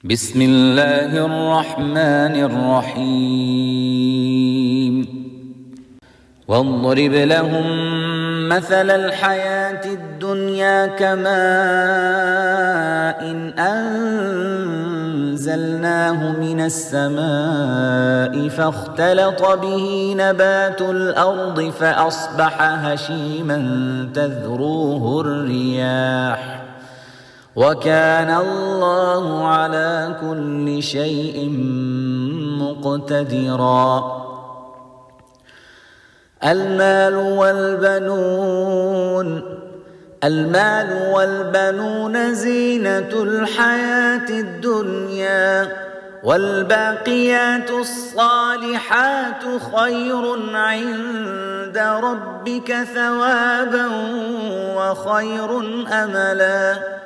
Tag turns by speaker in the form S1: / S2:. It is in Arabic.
S1: بسم الله الرحمن الرحيم واضرب لهم مثل الحياة الدنيا كماء إن أنزلناه من السماء فاختلط به نبات الأرض فأصبح هشيما تذروه الرياح وكان الله على كل شيء مقتدرا. المال والبنون زينة الحياة الدنيا والباقيات الصالحات خير عند ربك ثوابا وخير أملا.